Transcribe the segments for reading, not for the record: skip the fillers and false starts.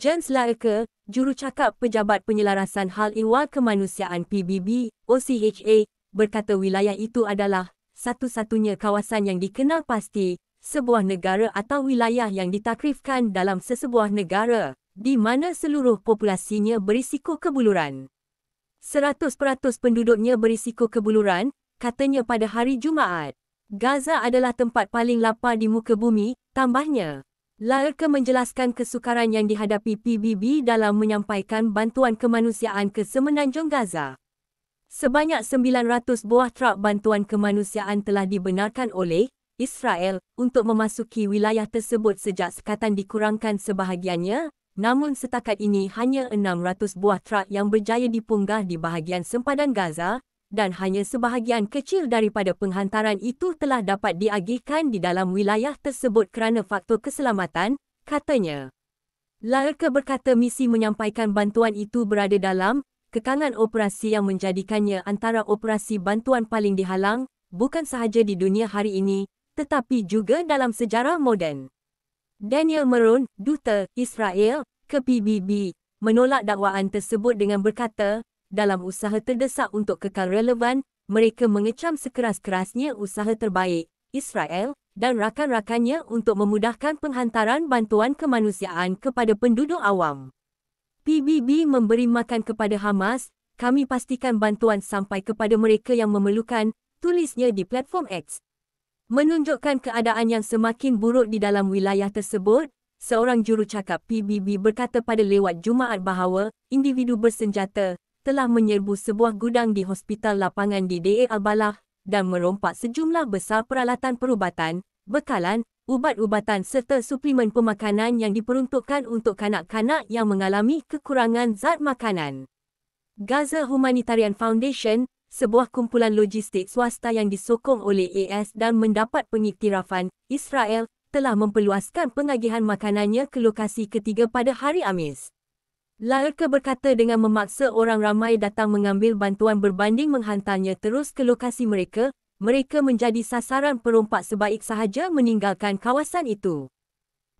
Jens Laerke, jurucakap Pejabat Penyelarasan Hal Ehwal Kemanusiaan PBB, OCHA, berkata wilayah itu adalah satu-satunya kawasan yang dikenal pasti, sebuah negara atau wilayah yang ditakrifkan dalam sesebuah negara, di mana seluruh populasinya berisiko kebuluran. 100% penduduknya berisiko kebuluran, katanya pada hari Jumaat. Gaza adalah tempat paling lapar di muka bumi, tambahnya. Laerke menjelaskan kesukaran yang dihadapi PBB dalam menyampaikan bantuan kemanusiaan ke Semenanjung Gaza. Sebanyak 900 buah truk bantuan kemanusiaan telah dibenarkan oleh Israel untuk memasuki wilayah tersebut sejak sekatan dikurangkan sebahagiannya, namun setakat ini hanya 600 buah truk yang berjaya dipunggah di bahagian sempadan Gaza, dan hanya sebahagian kecil daripada penghantaran itu telah dapat diagihkan di dalam wilayah tersebut kerana faktor keselamatan, katanya. Laerke berkata misi menyampaikan bantuan itu berada dalam kekangan operasi yang menjadikannya antara operasi bantuan paling dihalang, bukan sahaja di dunia hari ini, tetapi juga dalam sejarah moden. Daniel Meron, Duta Israel ke PBB, menolak dakwaan tersebut dengan berkata, dalam usaha terdesak untuk kekal relevan, mereka mengecam sekeras-kerasnya usaha terbaik Israel dan rakan-rakannya untuk memudahkan penghantaran bantuan kemanusiaan kepada penduduk awam. PBB memberi makan kepada Hamas, kami pastikan bantuan sampai kepada mereka yang memerlukan, tulisnya di platform X. Menunjukkan keadaan yang semakin buruk di dalam wilayah tersebut, seorang jurucakap PBB berkata pada lewat Jumaat bahawa individu bersenjata telah menyerbu sebuah gudang di hospital lapangan di Deir al-Balah dan merompak sejumlah besar peralatan perubatan, bekalan, ubat-ubatan serta suplemen pemakanan yang diperuntukkan untuk kanak-kanak yang mengalami kekurangan zat makanan. Gaza Humanitarian Foundation, sebuah kumpulan logistik swasta yang disokong oleh AS dan mendapat pengiktirafan Israel, telah memperluaskan pengagihan makanannya ke lokasi ketiga pada hari Khamis. Laerke berkata dengan memaksa orang ramai datang mengambil bantuan berbanding menghantarnya terus ke lokasi mereka, mereka menjadi sasaran perompak sebaik sahaja meninggalkan kawasan itu.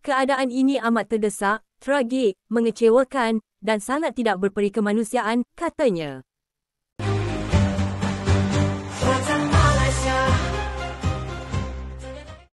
Keadaan ini amat terdesak, tragik, mengecewakan dan sangat tidak berperi kemanusiaan, katanya.